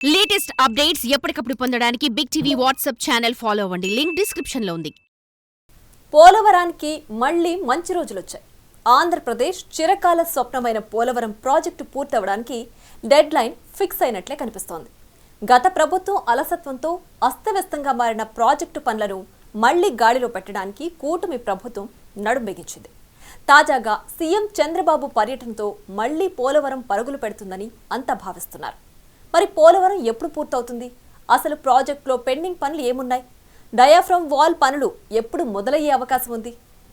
Latest updates ఎప్పటికప్పుడు పొందడానికి Big TV WhatsApp channel follow అవ్వండి. లింక్ డిస్క్రిప్షన్ లో ఉంది. పోలవరానికి మళ్లీ మంచి రోజులొచ్చాయి. ఆంధ్రప్రదేశ్ చిరకాల స్వప్నమైన పోలవరం ప్రాజెక్టు పూర్తవడానికి డెడ్ లైన్ ఫిక్స్ అయినట్లే కనిపిస్తోంది. గత ప్రభుత్వం అలసత్వంతో అస్తవ్యస్తంగా మారిన ప్రాజెక్టు పనులను మళ్లీ గాడిలో పెట్టడానికి కూటమి ప్రభుత్వం నడుం బిగించింది. తాజాగా సీఎం చంద్రబాబు పర్యటనతో మళ్లీ పోలవరం పరుగులు పెడుతుందని అంతా భావిస్తున్నారు. మరి పోలవరం ఎప్పుడు పూర్తవుతుంది? అసలు ప్రాజెక్టులో పెండింగ్ పనులు ఏమున్నాయి? డయాఫ్రమ్ వాల్ పనులు ఎప్పుడు మొదలయ్యే అవకాశం ఉంది?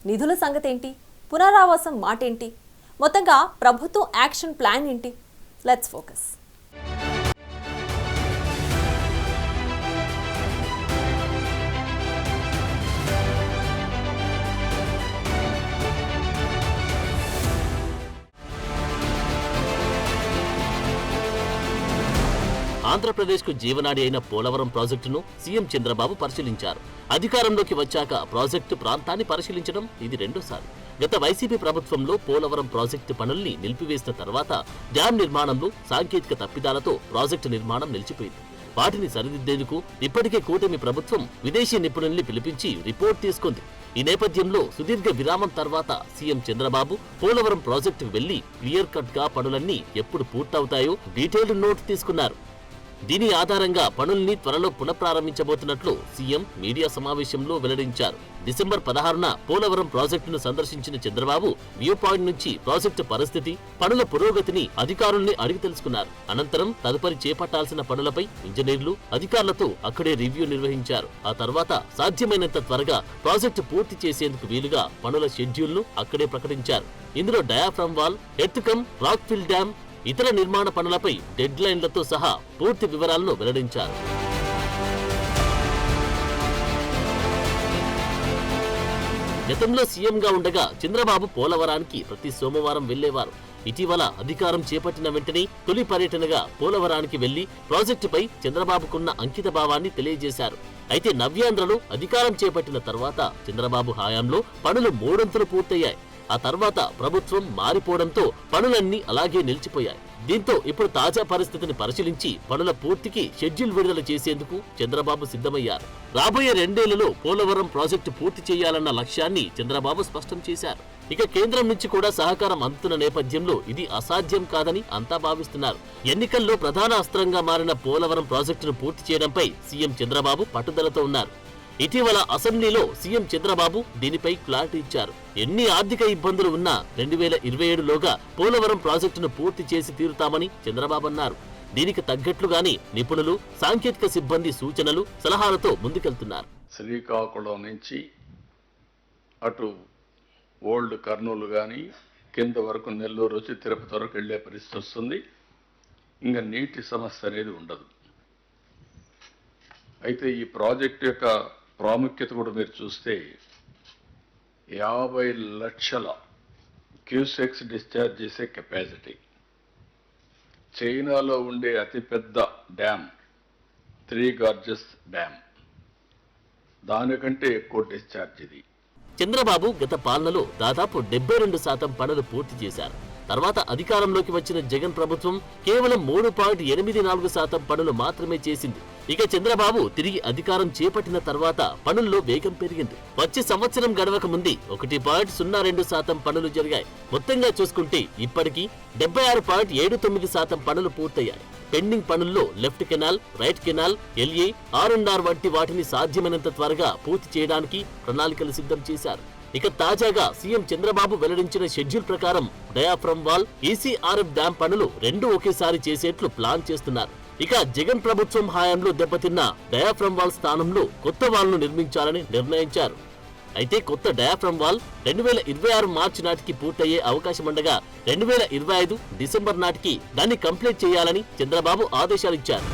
నిధుల సంగతి ఏంటి? పునరావాసం మాటేంటి? మొత్తంగా ప్రభుత్వం యాక్షన్ ప్లాన్ ఏంటి? Let's focus. ఆంధ్రప్రదేశ్కు జీవనాడి అయిన పోలవరం ప్రాజెక్టును సీఎం చంద్రబాబు పరిశీలించారు. అధికారంలోకి వచ్చాక ప్రాజెక్టు ప్రాంతాన్ని పరిశీలించడం ఇది రెండోసారి. గత వైసీపీ ప్రభుత్వంలో పోలవరం ప్రాజెక్టు పనుల్ని నిలిపివేసిన తర్వాత డ్యాం నిర్మాణంలో సాంకేతిక తప్పిదాలతో ప్రాజెక్టు నిర్మాణం నిలిచిపోయింది. వాటిని సరిదిద్దేందుకు ఇప్పటికే కూటమి ప్రభుత్వం విదేశీ నిపుణుల్ని పిలిపించి రిపోర్ట్ తీసుకుంది. ఈ నేపథ్యంలో సుదీర్ఘ విరామం తర్వాత సీఎం చంద్రబాబు పోలవరం ప్రాజెక్టుకు వెళ్లి క్లియర్ కట్ గా పనులన్నీ ఎప్పుడు పూర్తవుతాయో డీటెయిల్డ్ నోట్ తీసుకున్నారు. దీని ఆధారంగా పనుల్ని త్వరలో పునఃప్రారంభించబోతున్నట్లు సీఎం మీడియా సమావేశంలో వెల్లడించారు. డిసెంబర్ 16న పోలవరం ప్రాజెక్టును సందర్శించిన చంద్రబాబు వ్యూ పాయింట్ నుంచి ప్రాజెక్టు పరిస్థితి, పనుల పురోగతిని అధికారుల్ని అడిగి తెలుసుకున్నారు. అనంతరం తదుపరి చేపట్టాల్సిన పనులపై ఇంజనీర్లు, అధికారులతో అక్కడే రివ్యూ నిర్వహించారు. ఆ తర్వాత సాధ్యమైనంత త్వరగా ప్రాజెక్టు పూర్తి చేసేందుకు వీలుగా పనుల షెడ్యూల్ను అక్కడే ప్రకటించారు. ఇందులో diaphragm wall, earth cum rock fill dam, ఇతర నిర్మాణ పనులపై డెడ్ లైన్లతో సహా పూర్తి వివరాలను వెల్లడించారు. గతంలో సీఎంగా ఉండగా చంద్రబాబు పోలవరానికి ప్రతి సోమవారం వెళ్లేవారు. ఇటీవల అధికారం చేపట్టిన వెంటనే తొలి పర్యటనగా పోలవరానికి వెళ్లి ప్రాజెక్టుపై చంద్రబాబుకున్న అంకిత భావాన్ని తెలియజేశారు. అయితే నవ్యాంధ్రలో అధికారం చేపట్టిన తర్వాత చంద్రబాబు హయాంలో పనులు మూడొంతులు పూర్తయ్యాయి. ఆ తర్వాత ప్రభుత్వం మారిపోవడంతో పనులన్నీ అలాగే నిలిచిపోయాయి. దీంతో ఇప్పుడు తాజా పరిస్థితిని పరిశీలించి పనుల పూర్తికి షెడ్యూల్ విడుదల చేసేందుకు చంద్రబాబు సిద్ధమయ్యారు. రాబోయే 2 ఏళ్లలో పోలవరం ప్రాజెక్టు పూర్తి చేయాలన్న లక్ష్యాన్ని చంద్రబాబు స్పష్టం చేశారు. ఇక కేంద్రం నుంచి కూడా సహకారం అందుతున్న నేపథ్యంలో ఇది అసాధ్యం కాదని అంతా భావిస్తున్నారు. ఎన్నికల్లో ప్రధాన అస్త్రంగా మారిన పోలవరం ప్రాజెక్టును పూర్తి చేయడంపై సీఎం చంద్రబాబు పట్టుదలతో ఉన్నారు. ఇటీవల అసెంబ్లీలో సీఎం చంద్రబాబు దీనిపై క్లారిటీ ఇచ్చారు. ఎన్ని ఆర్థిక ఇబ్బందులు ఉన్నా 2027లోగా పోలవరం ప్రాజెక్టును పూర్తి చేసి తీరుతామని చంద్రబాబు అన్నారు. దీనికి తగ్గట్లుగానే నిపుణులు, సాంకేతిక సిబ్బంది సూచనలు, సలహాలతో ముందుకెళ్తున్నారు. శ్రీకాకుళం నుంచి అటు ఓల్డ్ కర్నూలు కానీ కింద వరకు నెల్లూరు వచ్చి తిరుపతి వరకు వెళ్లే పరిస్థితి వస్తుంది. ఇంకా నీటి సమస్య అనేది ఉండదు. అయితే ఈ ప్రాజెక్టు యొక్క ప్రాముఖ్యత కూడా మీరు చూస్తే 50 లక్షల క్యూసెక్స్ డిశ్చార్జ్ చేసే కెపాసిటీ, చైనాలో ఉండే అతిపెద్ద డ్యామ్ 3 గార్జెస్ డ్యామ్, దానికంటే ఎక్కువ డిశ్చార్జ్ ఇది. చంద్రబాబు గత పాలనలో దాదాపు 72% పనులు పూర్తి చేశారు. తర్వాత అధికారంలోకి వచ్చిన జగన్ ప్రభుత్వం కేవలం 3.84% పనులు మాత్రమే చేసింది. ఇక చంద్రబాబు తిరిగి అధికారం చేపట్టిన తర్వాత పనుల్లో వేగం పెరిగింది. వచ్చే సంవత్సరం గడవక ముందే 1.02% పనులు జరిగాయి. మొత్తంగా చూసుకుంటే ఇప్పటికీ 76.79% పనులు పూర్తయ్యాయి. పెండింగ్ పనుల్లో left canal, right canal, LA, R&R వంటి వాటిని సాధ్యమైనంత త్వరగా పూర్తి చేయడానికి ప్రణాళికలు సిద్ధం చేశారు. ఇక తాజాగా సీఎం చంద్రబాబు వెల్లడించిన షెడ్యూల్ ప్రకారం డయాఫ్రమ్ వాల్, ECRF డ్యాం పనులు 2 ఒకేసారి చేసేట్లు ప్లాన్ చేస్తున్నారు. ఇక జగన్ ప్రభుత్వం హయాంలో దెబ్బతిన్న డయాఫ్రమ్ వాల్ స్థానంలో కొత్త వాల్ను నిర్మించాలని నిర్ణయించారు. అయితే కొత్త డయాఫ్రమ్ వాల్ 2026 మార్చి నాటికి పూర్తయ్యే అవకాశముండగా 2025 డిసెంబర్ నాటికి దాన్ని కంప్లీట్ చేయాలని చంద్రబాబు ఆదేశాలిచ్చారు.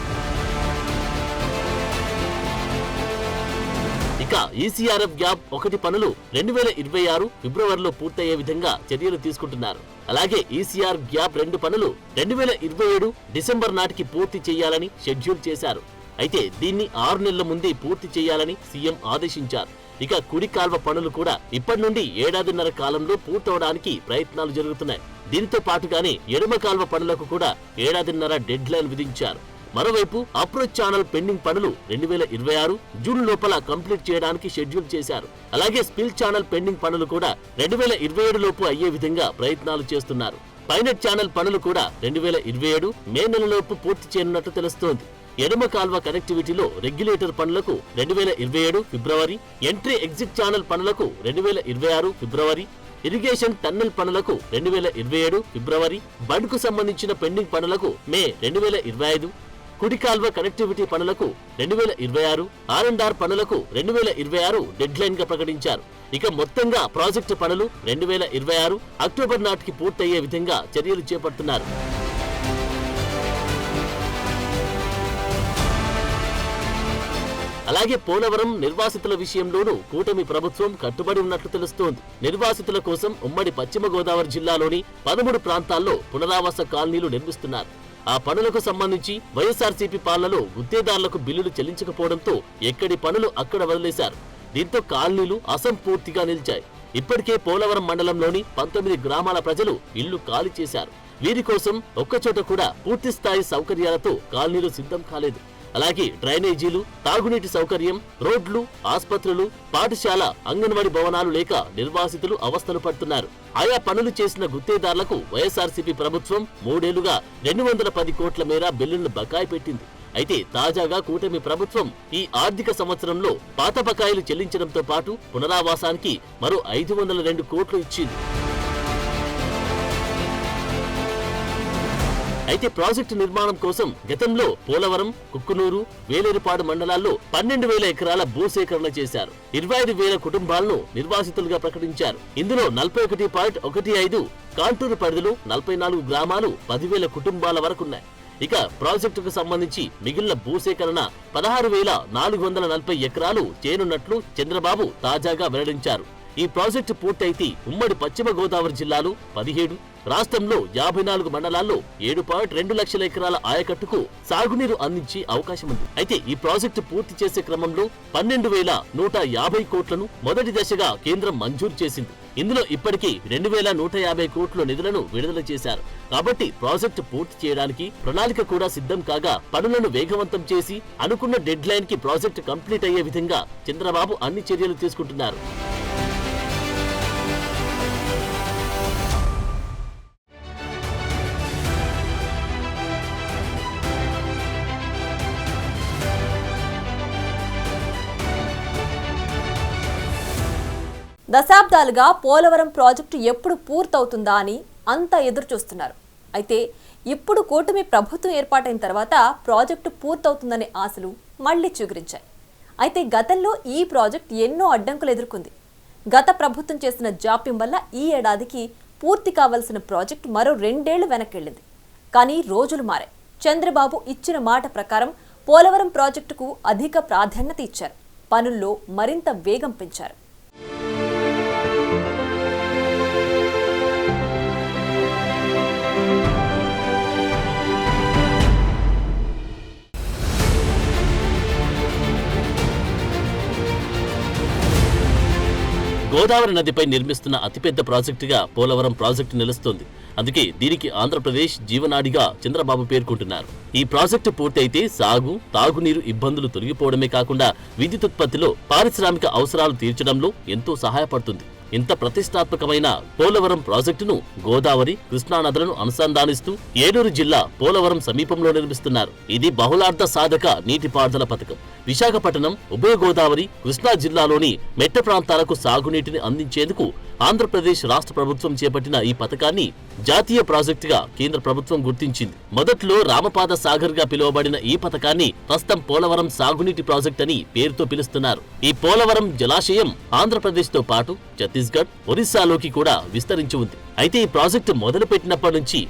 ఇక ECRF గ్యాప్ 1 పనులు 2026 ఫిబ్రవరిలో పూర్తయ్యే విధంగా చర్యలు తీసుకుంటున్నారు. అలాగే ECR గ్యాప్ 2 పనులు 2027 డిసెంబర్ నాటికి పూర్తి చేయాలని షెడ్యూల్ చేశారు. అయితే దీన్ని 6 నెలల ముందే పూర్తి చేయాలని సీఎం ఆదేశించారు. ఇక కుడి కాల్వ పనులు కూడా ఇప్పటి నుండి 7.5 కాలంలో పూర్తవడానికి ప్రయత్నాలు జరుగుతున్నాయి. దీనితో పాటుగానే ఎడమ కాల్వ పనులకు కూడా 7.5 డెడ్ లైన్ విధించారు. మరోవైపు అప్రోచ్ ఛానల్ పెండింగ్ పనులు 2026 జూన్ లోపల కంప్లీట్ చేయడానికి షెడ్యూల్ చేశారు. అలాగే స్పిల్ ఛానల్ పెండింగ్ పనులు కూడా 2027 లోపు అయ్యే విధంగా ప్రయత్నాలు చేస్తున్నారు. పైనెట్ ఛానల్ పనులు కూడా 2027 మే నెలలోపు పూర్తి చేయనున్నట్లు తెలుస్తోంది. ఎడమ కాల్వ కనెక్టివిటీలో రెగ్యులేటర్ పనులకు 2027 ఫిబ్రవరి, ఎంట్రీ ఎగ్జిట్ ఛానల్ పనులకు 2026 ఫిబ్రవరి, ఇరిగేషన్ టన్నెల్ పనులకు 2027 ఫిబ్రవరి, బండ్కు సంబంధించిన పెండింగ్ పనులకు మే 2025, కుడి కాల్వ కనెక్టివిటీ పనులకు 2026, R&R పనులకు 2026 డెడ్ లైన్ గా ప్రకటించారు. ఇక మొత్తంగా ప్రాజెక్టు పనులు 2026 అక్టోబర్ నాటికి పూర్తయ్యే విధంగా చర్యలు చేపడుతున్నారు. అలాగే పోలవరం నిర్వాసితుల విషయంలోనూ కూటమి ప్రభుత్వం కట్టుబడి ఉన్నట్లు తెలుస్తోంది. నిర్వాసితుల కోసం ఉమ్మడి పశ్చిమ గోదావరి జిల్లాలోని 13 ప్రాంతాల్లో పునరావాస కాలనీలు నిర్మిస్తున్నారు. ఆ పనులకు సంబంధించి వైఎస్ఆర్సీపీ పాలనలో గుత్తేదారులకు బిల్లులు చెల్లించకపోవడంతో ఎక్కడి పనులు అక్కడ వదిలేశారు. దీంతో కాలనీలు అసంపూర్తిగా నిలిచాయి. ఇప్పటికే పోలవరం మండలంలోని 19 గ్రామాల ప్రజలు ఇళ్లు ఖాళీ చేశారు. వీరి కోసం ఒక్కచోట కూడా పూర్తిస్థాయి సౌకర్యాలతో కాలనీలు సిద్ధం కాలేదు. అలాగే డ్రైనేజీలు, తాగునీటి సౌకర్యం, రోడ్లు, ఆస్పత్రులు, పాఠశాల, అంగన్వాడీ భవనాలు లేక నిర్వాసితులు అవస్థలు పడుతున్నారు. ఆయా పనులు చేసిన గుత్తేదారులకు వైఎస్ఆర్సీపీ ప్రభుత్వం 3 ఏళ్లుగా 210 కోట్ల మేర బిల్లులను బకాయి పెట్టింది. అయితే తాజాగా కూటమి ప్రభుత్వం ఈ ఆర్థిక సంవత్సరంలో పాత బకాయిలు చెల్లించడంతో పాటు పునరావాసానికి మరో 502 కోట్లు ఇచ్చింది. అయితే ప్రాజెక్టు నిర్మాణం కోసం గతంలో పోలవరం, కుక్కునూరు, వేలేరుపాడు మండలాల్లో 12,000 ఎకరాల భూసేకరణ చేశారు. 25,000 కుటుంబాలను నిర్వాసితులుగా ప్రకటించారు. ఇందులో 41.15 కాంటూరు పరిధిలో 44 గ్రామాలు 10,000 కుటుంబాల వరకున్నాయి. ఇక ప్రాజెక్టుకు సంబంధించి మిగిలిన భూసేకరణ 16,440 ఎకరాలు చేయనున్నట్లు చంద్రబాబు తాజాగా వెల్లడించారు. ఈ ప్రాజెక్టు పూర్తయితే ఉమ్మడి పశ్చిమ గోదావరి జిల్లాలో 17, రాష్ట్రంలో 54 మండలాల్లో 7.2 లక్షల ఎకరాల ఆయకట్టుకు సాగునీరు అందించే అవకాశం ఉంది. అయితే ఈ ప్రాజెక్టు పూర్తి చేసే క్రమంలో 12,150 కోట్లను మొదటి దశగా కేంద్రం మంజూరు చేసింది. ఇందులో ఇప్పటికీ 2,150 కోట్ల నిధులను విడుదల చేశారు. కాబట్టి ప్రాజెక్టు పూర్తి చేయడానికి ప్రణాళిక కూడా సిద్ధం కాగా పనులను వేగవంతం చేసి అనుకున్న డెడ్ లైన్ కి ప్రాజెక్టు కంప్లీట్ అయ్యే విధంగా చంద్రబాబు అన్ని చర్యలు తీసుకుంటున్నారు. దశాబ్దాలుగా పోలవరం ప్రాజెక్టు ఎప్పుడు పూర్తవుతుందా అని అంతా ఎదురు చూస్తున్నారు. అయితే ఇప్పుడు కూటమి ప్రభుత్వం ఏర్పాటైన తర్వాత ప్రాజెక్టు పూర్తవుతుందనే ఆశలు మళ్లీ చిగురించాయి. అయితే గతంలో ఈ ప్రాజెక్టు ఎన్నో అడ్డంకులు ఎదుర్కొంది. గత ప్రభుత్వం చేసిన జాప్యం వల్ల ఈ ఏడాదికి పూర్తి కావాల్సిన ప్రాజెక్టు మరో 2 ఏళ్లు వెనక్కెళ్లింది. కానీ రోజులు మారాయి. చంద్రబాబు ఇచ్చిన మాట ప్రకారం పోలవరం ప్రాజెక్టుకు అధిక ప్రాధాన్యత ఇచ్చారు. పనుల్లో మరింత వేగం పెంచారు. గోదావరి నదిపై నిర్మిస్తున్న అతిపెద్ద ప్రాజెక్టుగా పోలవరం ప్రాజెక్టు నిలుస్తోంది. అందుకే దీనికి ఆంధ్రప్రదేశ్ జీవనాడిగా చంద్రబాబు పేర్కొంటున్నారు. ఈ ప్రాజెక్టు పూర్తయితే సాగు, తాగునీరు ఇబ్బందులు తొలగిపోవడమే కాకుండా విద్యుతుత్పత్తిలో, పారిశ్రామిక అవసరాలు తీర్చడంలో ఎంతో సహాయపడుతుంది. ఇంత ప్రతిష్టాత్మకమైన పోలవరం ప్రాజెక్టును గోదావరి, కృష్ణా నదులను అనుసంధానిస్తూ ఏలూరు జిల్లా పోలవరం సమీపంలో నిర్మిస్తున్నారు. ఇది బహుళార్థ సాధక నీటిపారుదల పథకం. విశాఖపట్నం, ఉభయ గోదావరి, కృష్ణా జిల్లాలోని మెట్ట ప్రాంతాలకు సాగునీటిని అందించేందుకు ఆంధ్రప్రదేశ్ రాష్ట్ర ప్రభుత్వం చేపట్టిన ఈ పథకాన్ని జాతీయ ప్రాజెక్టుగా కేంద్ర ప్రభుత్వం గుర్తించింది. మొదట్లో రామపాద సాగర్ గా పిలువబడిన ఈ పథకాన్ని ప్రస్తుతం పోలవరం సాగునీటి ప్రాజెక్ట్ అని పేరుతో పిలుస్తున్నారు. ఈ పోలవరం జలాశయం ఆంధ్రప్రదేశ్ తో పాటు ఛత్తీస్గఢ్, ఒరిస్సాలోకి కూడా విస్తరించి ఉంది. అయితే ఈ ప్రాజెక్టు మొదలు పెట్టినప్పటి నుంచి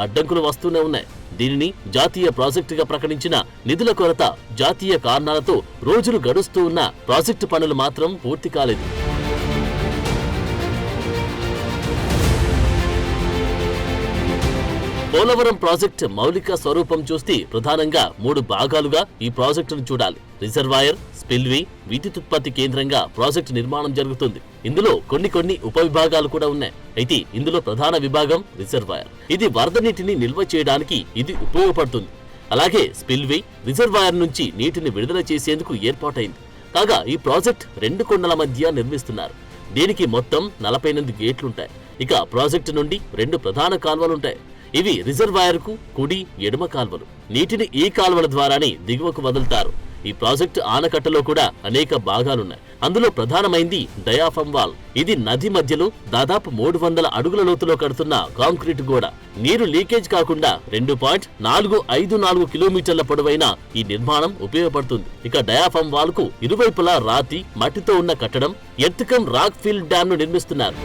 అడ్డంకులు వస్తూనే ఉన్నాయి. దీనిని జాతీయ ప్రాజెక్టుగా ప్రకటించిన నిధుల కొరత, జాతీయ కారణాలతో రోజులు గడుస్తూ ఉన్న ప్రాజెక్టు పనులు మాత్రం పూర్తి కాలేదు. పోలవరం ప్రాజెక్టు మౌలిక స్వరూపం చూస్తే ప్రధానంగా 3 భాగాలుగా ఈ ప్రాజెక్టును చూడాలి. రిజర్వాయర్, స్పిల్వే, విద్యుతుత్పత్తి కేంద్రంగా ప్రాజెక్టు నిర్మాణం జరుగుతుంది. ఇందులో కొన్ని ఉపవిభాగాలు కూడా ఉన్నాయి. అయితే ఇందులో ప్రధాన విభాగం రిజర్వాయర్. ఇది వరద నీటిని నిల్వ చేయడానికి ఇది ఉపయోగపడుతుంది. అలాగే స్పిల్వే రిజర్వాయర్ నుంచి నీటిని విడుదల చేసేందుకు ఏర్పాటైంది. కాగా ఈ ప్రాజెక్ట్ 2 కొండల మధ్య నిర్మిస్తున్నారు. దీనికి మొత్తం 48 గేట్లుంటాయి. ఇక ప్రాజెక్టు నుండి 2 ప్రధాన కాల్వలుంటాయి. ఇవి రిజర్వాయర్కు కుడి ఎడమ కాల్వలు. నీటిని ఈ కాల్వల ద్వారానే దిగువకు వదులుతారు. ఈ ప్రాజెక్టు ఆనకట్టలో కూడా అనేక భాగాలున్నాయి. అందులో ప్రధానమైంది డయాఫ్రమ్ వాల్. ఇది నది మధ్యలో దాదాపు 300 అడుగుల లోతులో కడుతున్న కాంక్రీట్ గోడ. నీరు లీకేజ్ కాకుండా 2.454 కిలోమీటర్ల పొడవైన ఈ నిర్మాణం ఉపయోగపడుతుంది. ఇక డయాఫ్రమ్ వాల్ కు ఇరువైపులా రాతి మట్టితో ఉన్న కట్టడం ఎర్త్కమ్ రాక్ ఫిల్ డ్యామ్ ను నిర్మిస్తున్నారు.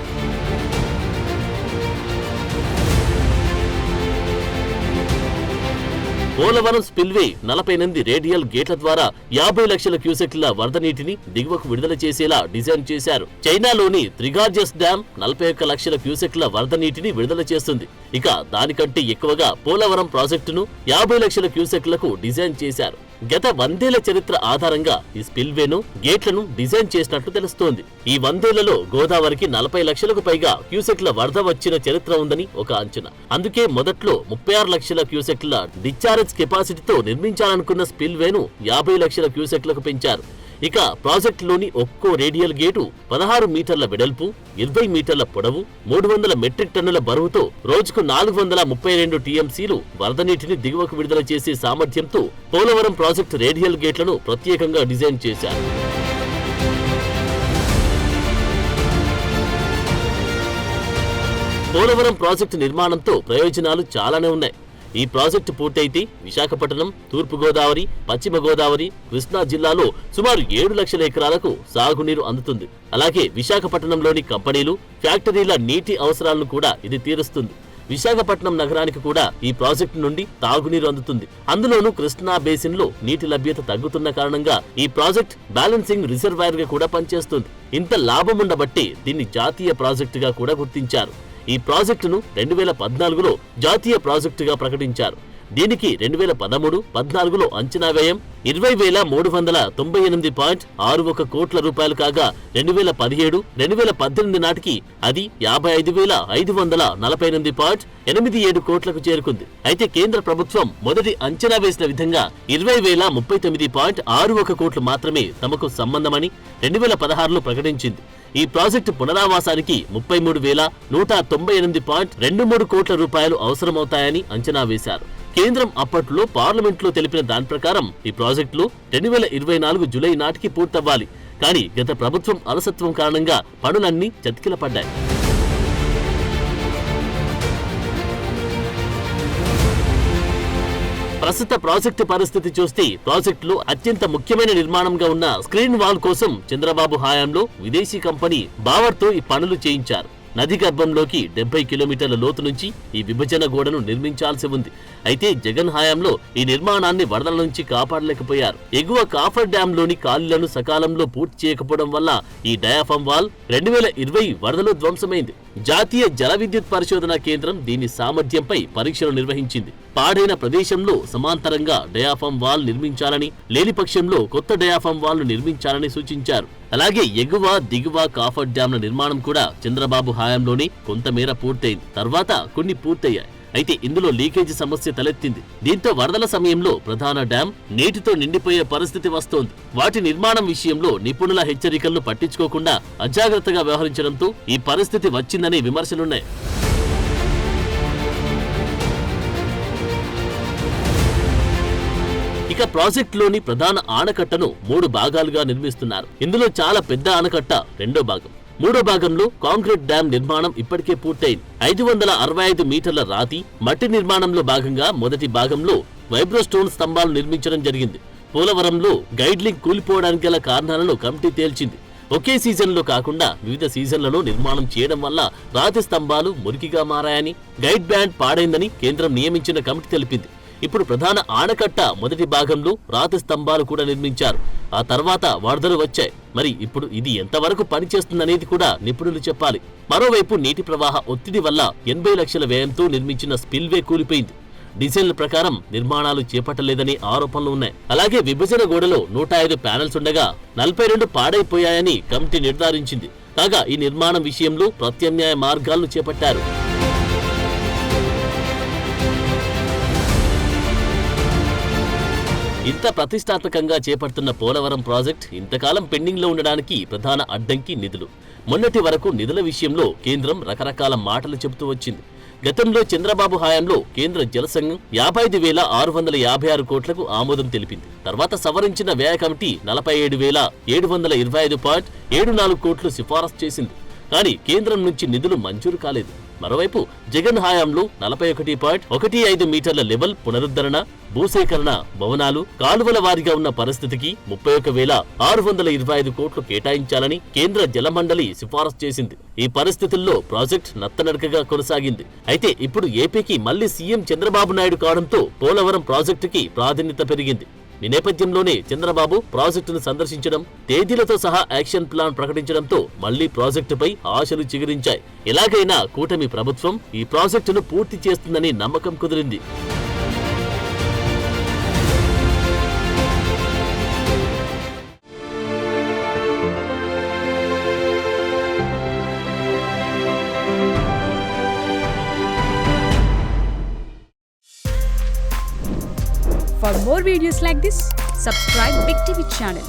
పోలవరం స్పిల్వే 48 రేడియల్ గేట్ల ద్వారా 50 లక్షల క్యూసెక్ల వరద నీటిని దిగువకు విడుదల చేసేలా డిజైన్ చేశారు. చైనాలోని త్రిగార్జస్ డ్యాం 41 లక్షల క్యూసెక్ల వరద నీటిని విడుదల చేస్తుంది. ఇక దానికంటే ఎక్కువగా పోలవరం ప్రాజెక్టును 50 లక్షల క్యూసెక్లకు డిజైన్ చేశారు. గత 100 ఏళ్ల చరిత్ర ఆధారంగా ఈ స్పిల్వేను గేట్లను డిజైన్ చేసినట్లు తెలుస్తోంది. ఈ 100 ఏళ్లలో గోదావరికి 40 లక్షలకు పైగా క్యూసెక్ల వరద వచ్చిన చరిత్ర ఉందని ఒక అంచనా. అందుకే మొదట్లో 36 లక్షల క్యూసెక్ల డిశ్చార్జ్ కెపాసిటీతో నిర్మించాలనుకున్న స్పిల్వేను 50 లక్షల క్యూసెక్లకు పెంచారు. ఇక ప్రాజెక్టులోని ఒక్కో రేడియల్ గేటు 16 మీటర్ల వెడల్పు, 20 మీటర్ల పొడవు, 300 మెట్రిక్ టన్నుల బరువుతో రోజుకు 432 టీఎంసీలు వరద నీటిని దిగువకు విడుదల చేసే సామర్థ్యంతో పోలవరం ప్రాజెక్టు రేడియల్ గేట్లను ప్రత్యేకంగా డిజైన్ చేశారు. పోలవరం ప్రాజెక్టు నిర్మాణంతో ప్రయోజనాలు చాలానే ఉన్నాయి. ఈ ప్రాజెక్టు పూర్తయితే విశాఖపట్నం, తూర్పుగోదావరి, పశ్చిమ గోదావరి, కృష్ణా జిల్లాలో సుమారు 7 లక్షల ఎకరాలకు సాగునీరు అందుతుంది. అలాగే విశాఖపట్నంలోని కంపెనీలు, ఫ్యాక్టరీల నీటి అవసరాలను కూడా ఇది తీరుస్తుంది. విశాఖపట్నం నగరానికి కూడా ఈ ప్రాజెక్టు నుండి తాగునీరు అందుతుంది. అందులోనూ కృష్ణా బేసిన్ లో నీటి లభ్యత తగ్గుతున్న కారణంగా ఈ ప్రాజెక్ట్ బ్యాలెన్సింగ్ రిజర్వాయర్ గా కూడా పనిచేస్తుంది. ఇంత లాభముండబట్టి దీన్ని జాతీయ ప్రాజెక్టుగా కూడా గుర్తించారు. ఈ ప్రాజెక్టును 2014లో జాతీయ ప్రాజెక్టుగా ప్రకటించారు. దీనికి 2013-14లో అంచనా వ్యయం 20,398.61 కోట్ల రూపాయలు కాగా 2017-2018 నాటికి అది 55,548.87 కోట్లకు చేరుకుంది. అయితే కేంద్ర ప్రభుత్వం మొదటి అంచనా వేసిన విధంగా 20,039.61 కోట్లు మాత్రమే తమకు సంబంధమని 2016లో ప్రకటించింది. ఈ ప్రాజెక్టు పునరావాసానికి 33,198.23 కోట్ల రూపాయలు అవసరమవుతాయని అంచనా వేశారు. కేంద్రం అప్పట్లో పార్లమెంట్లో తెలిపిన దాని ప్రకారం ఈ ప్రాజెక్టులు 2024 జూలై నాటికి పూర్తవ్వాలి. కానీ గత ప్రభుత్వం అలసత్వం కారణంగా పనులన్నీ చతికిలపడ్డాయి. ప్రస్తుత ప్రాజెక్టు పరిస్థితి చూస్తే ప్రాజెక్టులో అత్యంత ముఖ్యమైన నిర్మాణంగా ఉన్న స్క్రీన్ వాల్ కోసం చంద్రబాబు హయాంలో విదేశీ కంపెనీ బావర్తో ఈ పనులు చేయించారు. నది గర్భంలోకి 70 కిలోమీటర్ల లోతు నుంచి ఈ విభజన గోడను నిర్మించాల్సి ఉంది. అయితే జగన్ హయాంలో ఈ నిర్మాణాన్ని వరదల నుంచి కాపాడలేకపోయారు. ఎగువ కాఫర్ డ్యాం లోని ఖాళీలను సకాలంలో పూర్తి చేయకపోవడం వల్ల ఈ డయాఫ్రమ్ వాల్ 2020 వరదలో ధ్వంసమైంది. జాతీయ జల విద్యుత్ పరిశోధన కేంద్రం దీని సామర్థ్యంపై పరీక్షలు నిర్వహించింది. పాడైన ప్రదేశంలో సమాంతరంగా డయాఫ్రమ్ వాల్ నిర్మించాలని, లేని పక్షంలో కొత్త డయాఫ్రమ్ వాల్ ను నిర్మించాలని సూచించారు. అలాగే ఎగువ దిగువ కాఫర్ డ్యాంల నిర్మాణం కూడా చంద్రబాబు హయాంలోనే కొంతమేర పూర్తయింది. తర్వాత కొన్ని పూర్తయ్యాయి. అయితే ఇందులో లీకేజీ సమస్య తలెత్తింది. దీంతో వరదల సమయంలో ప్రధాన డ్యాం నీటితో నిండిపోయే పరిస్థితి వస్తోంది. వాటి నిర్మాణం విషయంలో నిపుణుల హెచ్చరికలను పట్టించుకోకుండా అజాగ్రత్తగా వ్యవహరించడంతో ఈ పరిస్థితి వచ్చిందనే విమర్శలున్నాయి. ఇక ప్రాజెక్టులోని ప్రధాన ఆనకట్టను 3 భాగాలుగా నిర్మిస్తున్నారు. ఇందులో చాలా పెద్ద ఆనకట్ట రెండో భాగం. మూడో భాగంలో కాంక్రీట్ డ్యాం నిర్మాణం ఇప్పటికే పూర్తయింది. 565 మీటర్ల రాతి మట్టి నిర్మాణంలో భాగంగా మొదటి భాగంలో వైబ్రోస్టోన్ స్తంభాలు నిర్మించడం జరిగింది. పోలవరంలో గైడ్ లింక్ కూలిపోవడానికి గల కారణాలను కమిటీ తేల్చింది. ఒకే సీజన్లో కాకుండా వివిధ సీజన్లలో నిర్మాణం చేయడం వల్ల రాతి స్తంభాలు మురికిగా మారాయని, గైడ్ బ్యాండ్ పాడైందని కేంద్రం నియమించిన కమిటీ తెలిపింది. ఇప్పుడు ప్రధాన ఆనకట్ట మొదటి భాగంలో రాతి స్తంభాలు కూడా నిర్మించారు. ఆ తర్వాత వరదలు వచ్చాయి. మరి ఇప్పుడు ఇది ఎంతవరకు పనిచేస్తుందనేది కూడా నిపుణులు చెప్పాలి. మరోవైపు నీటి ప్రవాహ ఒత్తిడి వల్ల 80 లక్షల వ్యయంతో నిర్మించిన స్పిల్వే కూలిపోయింది. డిజైన్ల ప్రకారం నిర్మాణాలు చేపట్టలేదనే ఆరోపణలు ఉన్నాయి. అలాగే విభజన గోడలో 105 ప్యానెల్స్ ఉండగా 42 పాడైపోయాయని కమిటీ నిర్ధారించింది. కాగా ఈ నిర్మాణం విషయంలో ప్రత్యామ్నాయ మార్గాలను చేపట్టారు. ఇంత ప్రతిష్టాత్మకంగా చేపడుతున్న పోలవరం ప్రాజెక్ట్ ఇంతకాలం పెండింగ్ లో ఉండడానికి ప్రధాన అడ్డంకి నిధులు. మొన్నటి వరకు నిధుల విషయంలో కేంద్రం రకరకాల మాటలు చెబుతూ వచ్చింది. గతంలో చంద్రబాబు హయాంలో కేంద్ర జల సంఘం 55,656 కోట్లకు ఆమోదం తెలిపింది. తర్వాత సవరించిన వ్యయ కమిటీ 47,725.74 కోట్లు సిఫారసు చేసింది. కానీ కేంద్రం నుంచి నిధులు మంజూరు కాలేదు. మరోవైపు జగన్ హయాంలో 41.15 మీటర్ల లెవెల్ పునరుద్ధరణ, భూసేకరణ, భవనాలు, కాలువల వారీగా ఉన్న పరిస్థితికి 31,625 కోట్లు కేటాయించాలని కేంద్ర జలమండలి సిఫారసు చేసింది. ఈ పరిస్థితుల్లో ప్రాజెక్ట్ నత్తనడకగా కొనసాగింది. అయితే ఇప్పుడు ఏపీకి మళ్లీ సీఎం చంద్రబాబు నాయుడు కావడంతో పోలవరం ప్రాజెక్టుకి ప్రాధాన్యత పెరిగింది. ఈ నేపథ్యంలోనే చంద్రబాబు ప్రాజెక్టును సందర్శించడం, తేదీలతో సహా యాక్షన్ ప్లాన్ ప్రకటించడంతో మళ్లీ ప్రాజెక్టుపై ఆశలు చిగురించాయి. ఎలాగైనా కూటమి ప్రభుత్వం ఈ ప్రాజెక్టును పూర్తి చేస్తుందని నమ్మకం కుదిరింది. For more videos like this, subscribe Big TV channel.